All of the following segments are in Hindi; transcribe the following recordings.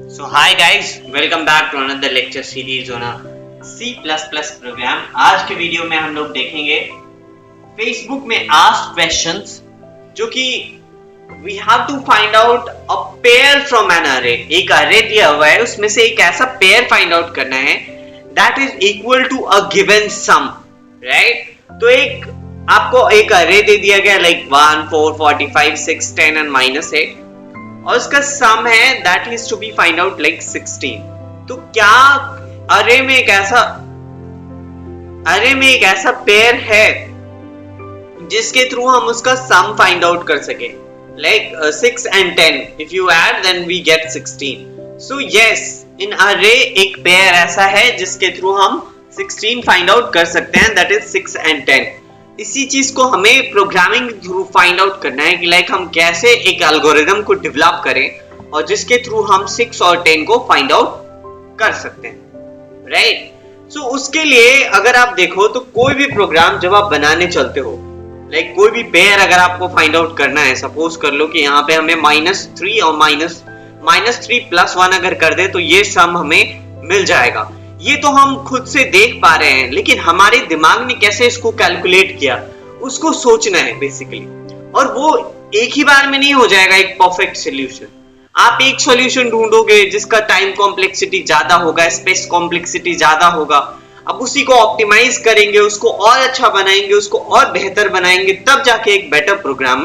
So hi guys, welcome back to another lecture series on a C++ program। आज के वीडियो में हम लोग देखेंगे Facebook में asked questions जो कि we have to find out a pair from an array। एक array दिया हुआ है, उसमें से एक ऐसा pair find out करना है that is equal to a given sum, right? तो एक आपको एक array दे दिया गया like 1, 4, 45, 6, 10 and -8 और उसका सम है that is to be find out like 16। तो क्या अरे में एक ऐसा पेयर है जिसके थ्रू हम उसका सम फाइंड आउट कर सके like 6 and 10 if you add then we get 16। So yes, in अरे एक पेयर ऐसा है जिसके थ्रू हम 16 फाइंड आउट कर सकते हैं, दैट इज 6 and 10। इसी चीज को हमें प्रोग्रामिंग थ्रू फाइंड आउट करना है कि लाइक हम कैसे एक एल्गोरिदम को डेवलप करें और जिसके थ्रू हम 6 और 10 को फाइंड आउट कर सकते हैं, राइट? सो उसके लिए अगर आप देखो तो कोई भी प्रोग्राम जब आप बनाने चलते हो लाइक कोई भी पेयर अगर आपको फाइंड आउट करना है, सपोज कर लो कि यहाँ पे हमें -3 और -3 + 1 अगर कर दे तो ये सम हमें मिल जाएगा। ये तो हम खुद से देख पा रहे हैं, लेकिन हमारे दिमाग ने कैसे इसको कैलकुलेट किया उसको सोचना है बेसिकली, और वो एक ही बार में नहीं हो जाएगा एक परफेक्ट सॉल्यूशन। आप एक सॉल्यूशन ढूंढोगे जिसका टाइम कॉम्प्लेक्सिटी ज्यादा होगा, स्पेस कॉम्प्लेक्सिटी ज्यादा होगा, अब उसी को ऑप्टिमाइज करेंगे, उसको और अच्छा बनाएंगे, उसको और बेहतर बनाएंगे, तब जाके एक बेटर प्रोग्राम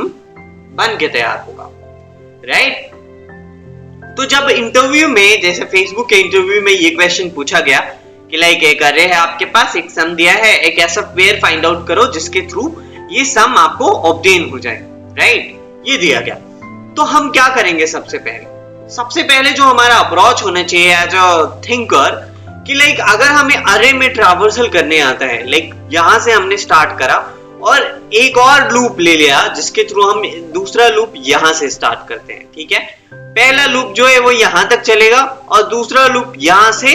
बन के तैयार होगा, राइट? तो जब इंटरव्यू में, जैसे फेसबुक के इंटरव्यू में ये क्वेश्चन पूछा गया कि लाइक एक अरे है आपके पास, एक सम दिया है, एक ऐसा पेयर फाइंड आउट करो जिसके थ्रू ये सम आपको ऑब्टेन हो जाए, राइट? ये दिया गया। तो हम क्या करेंगे? सबसे पहले जो हमारा अप्रोच होना चाहिए एज अ थिंकर कि लाइक अगर हमें अरे में ट्रावर्सल करने आता है, लाइक यहां से हमने स्टार्ट करा और एक और लूप ले लिया जिसके थ्रू हम दूसरा लूप यहां से स्टार्ट करते हैं, ठीक है? पहला लूप जो है वो यहां तक चलेगा और दूसरा लूप यहां से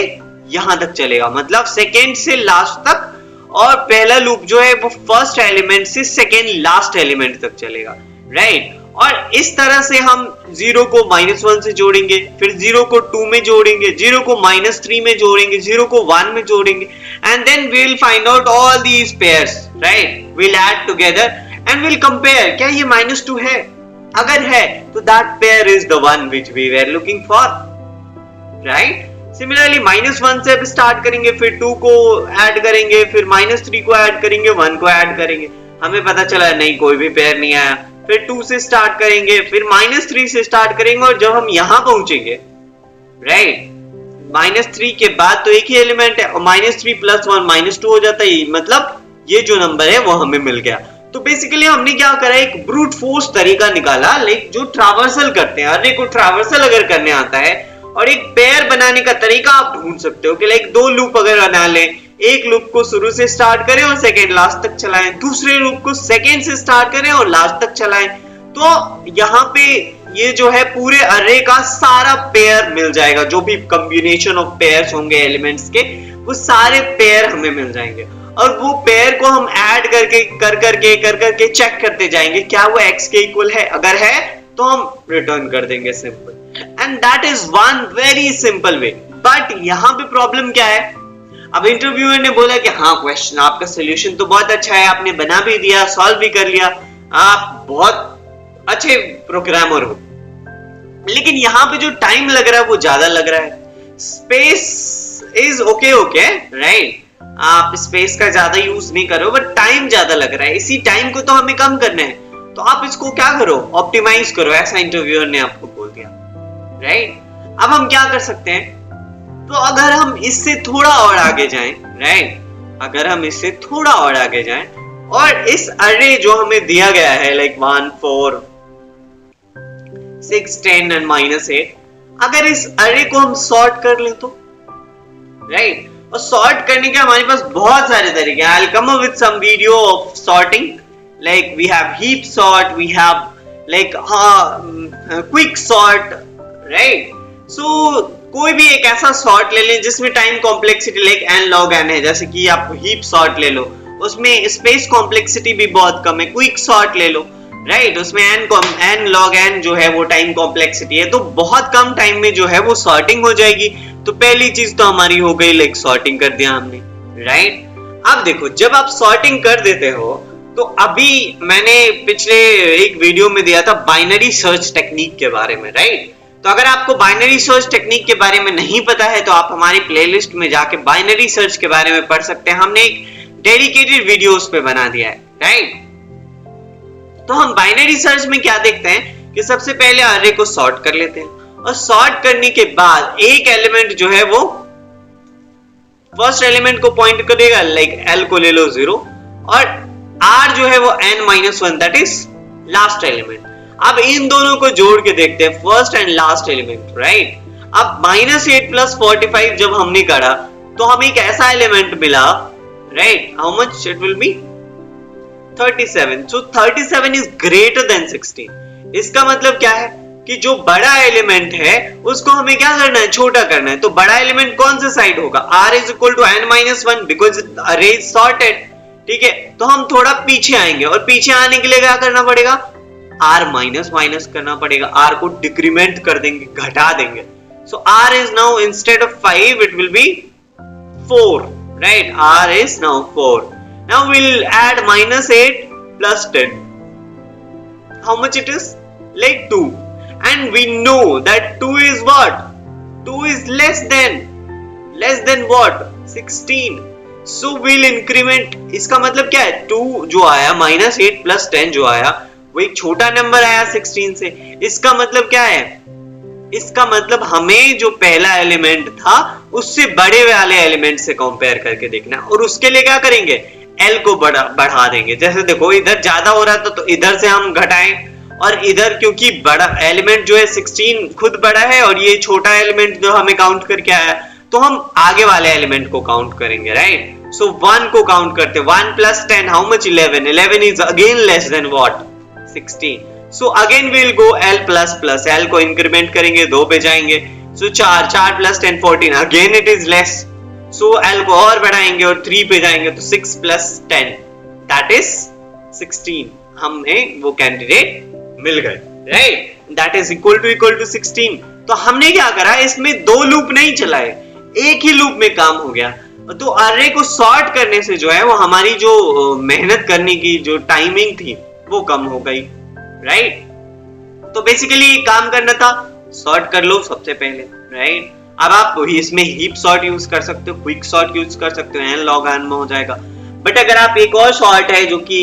यहां तक चलेगा, मतलब सेकेंड से लास्ट तक, और पहला लूप जो है वो फर्स्ट एलिमेंट से सेकेंड लास्ट एलिमेंट तक चलेगा, राइट? और इस तरह से हम 0 को -1 से जोड़ेंगे, फिर 0 को 2 में जोड़ेंगे, 0 को -3 में जोड़ेंगे, 0 को 1 में जोड़ेंगे, and then we will find out all these pairs, right? We'll add together and will compare, क्या ये -2 है? अगर है तो that pair is the one which we were looking for, right? Similarly -1 से अब स्टार्ट करेंगे, फिर 2 को ऐड करेंगे, फिर -3 को ऐड करेंगे, 1 को ऐड करेंगे, हमें पता चला नहीं कोई भी पेयर नहीं आया, फिर 2 से स्टार्ट करेंगे, फिर -3 से स्टार्ट करेंगे, और जब हम यहां पहुंचेंगे, राइट, -3 के बाद तो एक ही एलिमेंट है और -3 + 1 -2 हो जाता है, मतलब ये जो नंबर है वो हमें मिल गया। तो बेसिकली हमने क्या करा, एक ब्रूट फोर्स तरीका निकाला, लाइक जो ट्रावर्सल करते हैं, अरे को ट्रावर्सल अगर करने आता है, और एक पेयर बनाने का तरीका आप ढूंढ सकते हो कि लाइक 2 लूप अगर बना लें, एक लूप को शुरू से स्टार्ट करें और सेकेंड लास्ट तक चलाएं, दूसरे लूप को सेकेंड से स्टार्ट करें और लास्ट तक चलाएं, तो यहाँ पे ये जो है पूरे अरे का सारा पेयर मिल जाएगा, जो भी कॉम्बिनेशन ऑफ पेयर्स होंगे एलिमेंट्स के, वो सारे पेयर हमें मिल जाएंगे, और वो पेयर को हम ऐड करके चेक करते जाएंगे क्या वो x के इक्वल है, अगर है तो हम रिटर्न कर देंगे, simple. And that is one very simple way. But यहाँ पे प्रॉब्लम क्या है? अब इंटरव्यूअर ने बोला कि हाँ क्वेश्चन आपका सोल्यूशन तो बहुत अच्छा है, आपने बना भी दिया, सॉल्व भी कर लिया, आप बहुत अच्छे प्रोग्रामर हो, लेकिन यहाँ पे जो टाइम लग रहा है वो ज्यादा लग रहा है। Space is okay, right? आप स्पेस का ज्यादा यूज नहीं करो, बट टाइम ज्यादा लग रहा है, इसी टाइम को तो हमें कम करना है, तो आप इसको क्या करो, ऑप्टिमाइज करो, ऐसा इंटरव्यूअर ने आपको बोल दिया, राइट? अब हम क्या कर सकते हैं? तो अगर हम इससे थोड़ा और आगे जाएं, राइट, अगर हम इससे थोड़ा और आगे जाएं और इस अरे जो हमें दिया गया है लाइक 1, 4, 6, 10 and -8, अगर इस अरे को हम सॉर्ट कर लें तो, राइट? और सॉर्ट करने के हमारे पास बहुत सारे तरीके हैं। I'll come up with some video of sorting, like we have heap sort, we have like quick sort, right? So कोई भी एक ऐसा सॉर्ट ले लें जिसमें time complexity like n log n है, जैसे कि आप हीप सॉर्ट ले लो, उसमें स्पेस कॉम्प्लेक्सिटी भी बहुत कम है, क्विक सॉर्ट ले लो, राइट उसमें n log n जो है वो टाइम कॉम्प्लेक्सिटी है, तो बहुत कम टाइम में जो है वो सॉर्टिंग हो जाएगी। तो पहली चीज तो हमारी हो गई लाइक सॉर्टिंग कर दिया हमने, राइट। अब देखो जब आप सॉर्टिंग कर देते हो तो अभी मैंने पिछले एक वीडियो में दिया था बाइनरी सर्च टेक्निक के बारे में, राइट। तो अगर आपको बाइनरी सर्च टेक्निक के बारे में नहीं पता है तो आप हमारी प्लेलिस्ट में जाके बाइनरी सर्च के बारे में पढ़ सकते हैं, हमने एक डेडिकेटेड वीडियो उस पे बना दिया है, राइट। तो हम बाइनरी सर्च में क्या देखते हैं कि सबसे पहले अरे को सॉर्ट कर लेते हैं, और सॉर्ट करने के बाद एक एलिमेंट जो है वो फर्स्ट एलिमेंट को पॉइंट करेगा, लाइक एल को ले लो 0, और आर जो है वो n-1 that is last element. अब इन दोनों को जोड़ के देखते हैं, first and last element, right. अब -8 + 45 जब हमने करा तो हमें एक ऐसा एलिमेंट मिला, right, how much it will be 37। So 37 is greater than 16। इसका मतलब क्या है कि जो बड़ा एलिमेंट है उसको हमें क्या करना है, छोटा करना है। तो बड़ा एलिमेंट कौन सा साइड होगा, r = n-1 बिकॉज अरे इज सॉर्टेड, ठीक है। तो हम थोड़ा पीछे आएंगे, और पीछे आने के लिए क्या करना पड़ेगा, r माइनस करना पड़ेगा, r को डिक्रीमेंट कर देंगे, घटा देंगे। सो r is now instead of 5 it will be 4, right, r is now 4। Now we'll add -8 + 10, how much it is, like 2, and we know that 2 is what, 2 is less than what, 16. So we'll increment, इसका मतलब क्या है, 2 जो आया -8 + 10 जो आया वो एक छोटा नंबर आया 16 से। इसका मतलब क्या है, इसका मतलब हमें जो पहला एलिमेंट था उससे बड़े वाले एलिमेंट से कंपेयर करके देखना, और उसके लिए क्या करेंगे, L को बढ़ा देंगे। जैसे देखो इधर ज्यादा हो रहा था तो इधर से हम घटाएं, और इधर क्योंकि बड़ा एलिमेंट जो है 16 खुद बड़ा है और ये छोटा एलिमेंट जो हमें काउंट करके आया, तो हम आगे वाले एलिमेंट को काउंट करेंगे, राइट। सो 1 को काउंट करते, 1 + 10 how much, 11। 11 is again less than what, 16। So again we will go L++, L को इंक्रीमेंट करेंगे, 2 पे जाएंगे। So 4 + 10 14, again it is less. So L को और बढ़ाएंगे और 3 पे जाएंगे, तो 6 + 10 दैट इज 16। हमें वो कैंडिडेट मिल गए, right, that is equal to 16। तो हमने क्या करा, इसमें 2 लूप नहीं चलाए, एक ही लूप में काम हो गया। तो अरे को सॉर्ट करने से जो है वो हमारी जो मेहनत करने की जो टाइमिंग थी वो कम हो गई, राइट। तो बेसिकली काम करना था, सॉर्ट कर लो सबसे पहले, राइट। अब आप इसमें हीप सॉर्ट यूज कर सकते हो, क्विक सॉर्ट यूज कर सकते हो, n log n में हो जाएगा। बट अगर आप एक और सॉर्ट है जो कि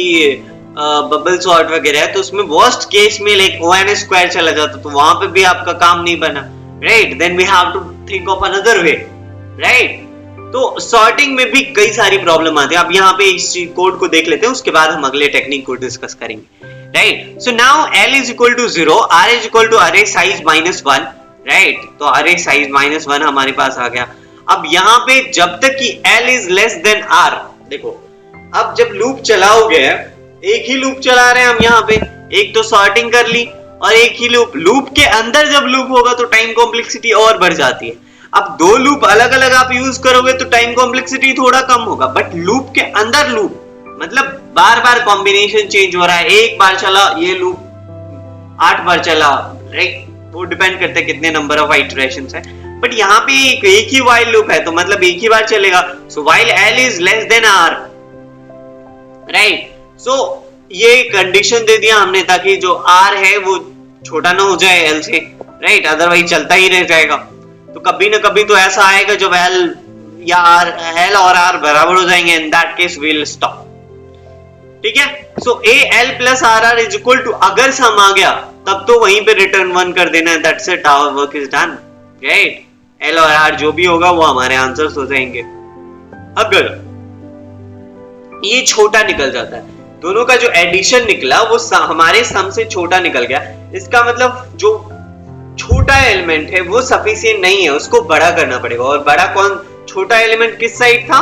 बबल सॉर्ट वगैरह है, तो उसमें वर्स्ट केस में लाइक O(n²) चला जाता, तो वहां पे भी आपका काम नहीं बना, right. Then we have to think of another way, right. तो सॉर्टिंग में भी कई सारी प्रॉब्लम आती है। अब यहाँ पे इस कोड को देख लेते हैं, उसके बाद हम अगले टेक्निक को डिस्कस करेंगे, right. So now L = 0, R = array size -1, right. तो array size -1 हमारे पास आ गया। अब यहाँ पे जब तक कि L is less than R, देखो अब जब लूप चलाओगे, एक ही लूप चला रहे हैं हम यहाँ पे, एक तो सॉर्टिंग कर ली और एक ही लूप के अंदर जब लूप होगा तो टाइम कॉम्प्लेक्सिटी और बढ़ जाती है। अब 2 लूप अलग अलग आप यूज करोगे तो टाइम कॉम्प्लेक्सिटी थोड़ा कम होगा, बट लूप के अंदर लूप मतलब बार बार कॉम्बिनेशन चेंज हो रहा है, एक बार चला ये लूप 8 बार चला, राइट। वो डिपेंड करता है कितने नंबर ऑफ इटरेशंस है, बट यहाँ पे एक ही while लूप है तो मतलब एक ही बार चलेगा। So while L is less than R, right. So ये कंडीशन दे दिया हमने ताकि जो R है वो छोटा ना हो जाए L से, राइट, अदरवाइज चलता ही रह जाएगा। तो कभी ना कभी तो ऐसा आएगा जब L और R बराबर हो जाएंगे, in that case we will stop, ठीक है। सो L + RR = अगर सम आ गया तब तो वहीं पे रिटर्न 1 कर देना है, that's it, our work is done, right. L और R जो भी होगा वो हमारे आंसर्स हो जाएंगे। अगर ये छोटा निकल जाता है, दोनों का जो एडिशन निकला वो हमारे सम से छोटा निकल गया, इसका मतलब जो छोटा एलिमेंट है वो सफिशिएंट नहीं है, उसको बड़ा करना पड़ेगा। और बड़ा कौन, छोटा एलिमेंट किस साइड था,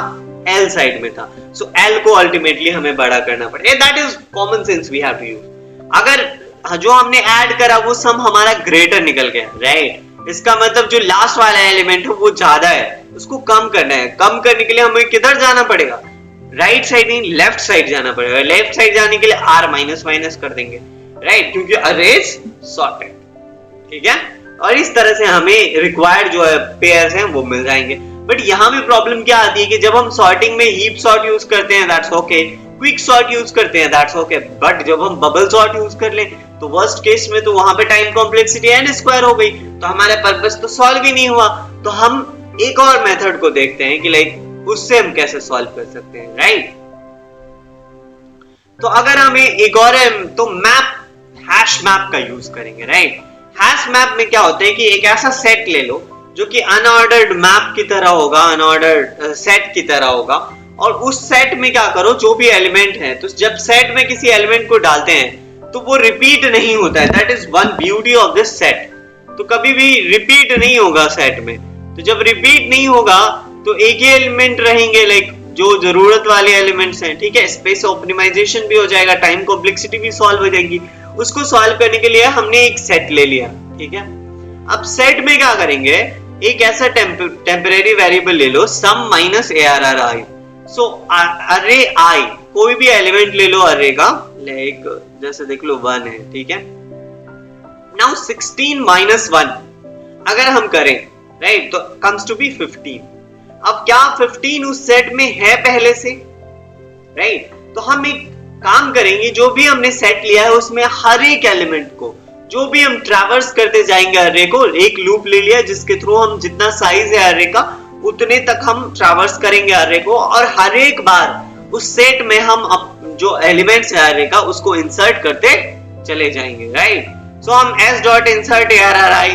L साइड में था। सो L को अल्टीमेटली हमें बड़ा करना पड़ेगा, that is common sense we have to use. अगर जो हमने ऐड करा वो सम हमारा ग्रेटर निकल गया, राइट, इसका मतलब जो लास्ट वाला एलिमेंट है वो ज्यादा है, उसको कम करना है। कम करने के लिए हमें किधर जाना पड़ेगा, राइट साइड नहीं लेफ्ट साइड जाना पड़ेगा। लेफ्ट साइड जाने के लिए R माइनस कर देंगे, राइट, क्योंकि अरेज सॉर्टेड, ठीक है। और इस तरह से हमें रिक्वायर्ड जो है पेयर्स हैं वो मिल जाएंगे। बट यहाँ में प्रॉब्लम क्या आती है कि जब हम सॉर्टिंग में हीप सॉर्ट यूज करते हैं that's okay, quick sort use करते हैं दैट्स ओके, बट जब हम बबल सॉर्ट यूज कर लें तो वर्स्ट केस में तो वहां पे टाइम कॉम्प्लेक्सिटी n स्क्वायर हो गई, तो हमारा पर्पस तो सॉल्व ही नहीं हुआ। तो हम एक और मेथड को देखते हैं कि लाइक उससे हम कैसे सॉल्व कर सकते हैं, राइट। तो अगर हमें एक और तो मैप, हैश मैप का यूज करेंगे, राइट। हैश मैप में क्या होता है कि एक ऐसा सेट ले लो जो कि अनऑर्डर्ड मैप की तरह होगा, अनऑर्डर्ड सेट की तरह होगा, और उस सेट में क्या करो, जो भी एलिमेंट है, तो जब सेट में किसी एलिमेंट को डालते हैं तो वो रिपीट नहीं होता है। That is one beauty of this set. तो कभी भी रिपीट नहीं होगा सेट में। तो जब रिपीट नहीं होगा तो एक ही एलिमेंट रहेंगे, लाइक जो जरूरत वाले एलिमेंट्स हैं, ठीक है। स्पेस ऑप्टिमाइजेशन भी हो जाएगा, टाइम कॉम्प्लेक्सिटी भी सॉल्व हो जाएगी। उसको सॉल्व करने के लिए हमने एक सेट ले लिया, ठीक है। अब सेट में क्या करेंगे, एक ऐसा टेम्परेरी वेरिएबल ले लो, सम माइनस ARRI। सो अरे आई, कोई भी एलिमेंट ले लो अरे का, लाइक जैसे देख लो 1 है, ठीक है। नाउ 16 माइनस 1 अगर हम करें, राइट, तो कम्स टू बी 15। अब क्या 15 उस सेट में है पहले से, राइट। तो हम एक काम करेंगे, जो भी हमने सेट लिया है उसमें हर एक एलिमेंट को, जो भी हम ट्रैवर्स करते जाएंगे अर्रे को, एक लूप ले लिया जिसके थ्रू हम जितना साइज है अर्रे का उतने तक हम ट्रैवर्स करेंगे अर्रे को, और हर एक बार उस सेट में हम जो एलिमेंट्स है अर्रे का उसको इंसर्ट करते चले जाएंगे, राइट। सो हम s.insert ARRI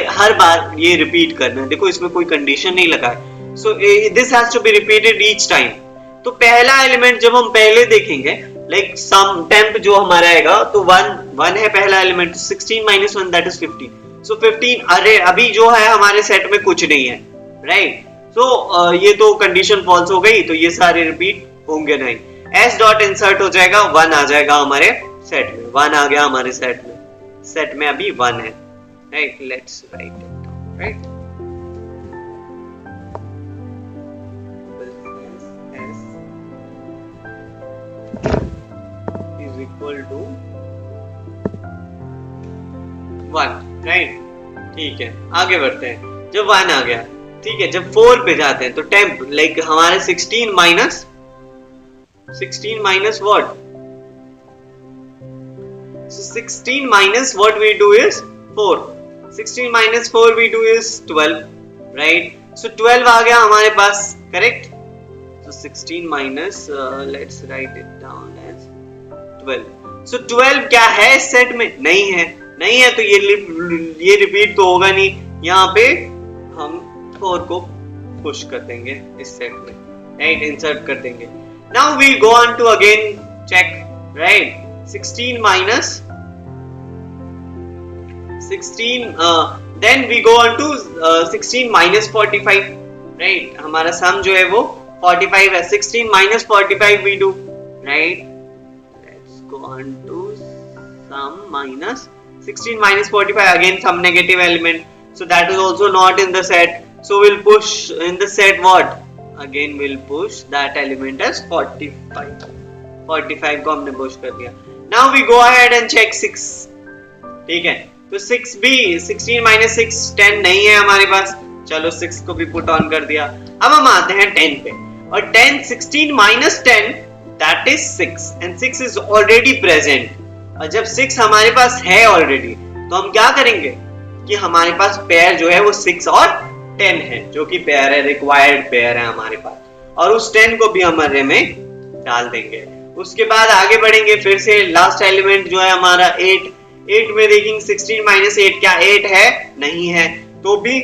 हर बार ये रिपीट करना है। देखो इसमें कोई कंडीशन नहीं लगा है, so this has to be repeated each time. तो पहला एलिमेंट जब हम पहले देखेंगे, लाइक सम टेम्प जो हमारा आएगा, तो 1 है पहला एलिमेंट, 16 माइनस 1 दैट इज 15। सो 15, अरे अभी जो है हमारे सेट में कुछ नहीं है, राइट। सो ये तो कंडीशन फॉल्स हो गई, तो ये सारे रिपीट होंगे नहीं। s.insert हो जाएगा, 1 आ जाएगा हमारे सेट में, 1 आ गया हमारे सेट में अभी 1 है, right. Let's write it down, right. is equal to 1, right, ठीक है। आगे बढ़ते हैं। जब 1 आ गया, ठीक है, जब 4 पे जाते हैं तो टेम्प, लाइक हमारे 16 minus what? So 16 minus what we do is 4. 16 minus 4 we do is 12, right? So 12 आ गया हमारे पास, correct? So 16 minus, let's write it down as 12. So 12 क्या है इस सेट में? नहीं है तो ये रिपीट तो होगा नहीं। यहाँ पे हम 4 को पुश कर देंगे इस सेट में, राइट, इंसर्ट कर देंगे। Now we go on to again check, right? 16 minus 16, then we go on to 16 minus 45, right? हमारा सम जो है वो 45 है। 16 minus 45 we do, right? Let's go on to sum minus 16 minus 45, again some negative element, so that is also not in the set. So we'll push in the set what? Again we'll push that element as 45 को हमने पुश कर दिया। Now we go ahead and check 6, ठीक है। तो 6 भी 16 minus 6 10 नहीं है हमारे पास, चलो 6 को भी पुट ऑन कर दिया। अब हम आते हैं 10 पे, और 10 16 minus 10 that is 6 and 6 is already present। और जब 6 हमारे पास है ऑलरेडी, तो हम क्या करेंगे कि हमारे पास पेयर जो है वो 6 और 10 है, जो कि पेयर है, रिक्वायर्ड पेयर है हमारे पास, और उस 10 को भी हम अर्रे में डाल देंगे। उसके बाद आगे बढ़ेंगे, फिर से लास्ट एलिमेंट जो है हमारा 8 में देखेंगे 16 माइनस 8 क्या 8 है? नहीं है, तो भी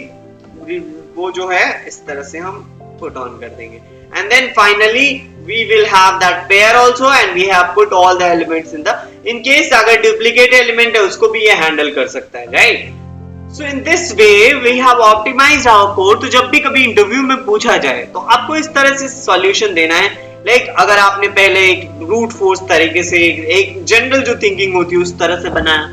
वो जो है इस तरह से हम पुट ऑन कर देंगे। And then finally we will have that pair also and we have put all the elements in case अगर duplicate element है उसको भी ये handle कर सकता है, right? So in this way we have optimized our code। तो जब भी कभी इंटरव्यू में पूछा जाए तो आपको इस तरह से सॉल्यूशन देना है, लाइक अगर आपने पहले एक ब्रूट फोर्स तरीके से एक जनरल जो थिंकिंग होती है उस तरह से बनाया,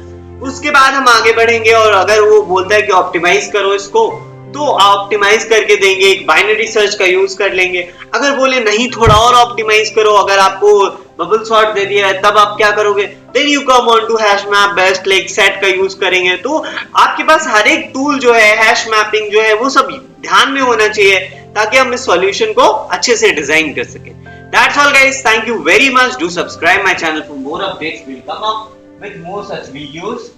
उसके बाद हम आगे बढ़ेंगे और अगर वो बोलता है कि ऑप्टिमाइज करो इसको, तो ऑप्टिमाइज करके देंगे, एक बाइनरी सर्च का यूज कर लेंगे। अगर बोले नहीं थोड़ा और ऑप्टिमाइज करो, अगर आपको बबल सॉर्ट दे दिया है, तब आप क्या करोगे? Then you come on to hash map best, like set का यूज करेंगे। तो आपके पास हर एक टूल जो है, हैश मैपिंग जो है, वो सब ध्यान में होना चाहिए ताकि हम इस सॉल्यूशन को अच्छे से डिजाइन कर सके। That's all guys, thank you very much. Do subscribe my channel for more updates. We'll come up with more such videos.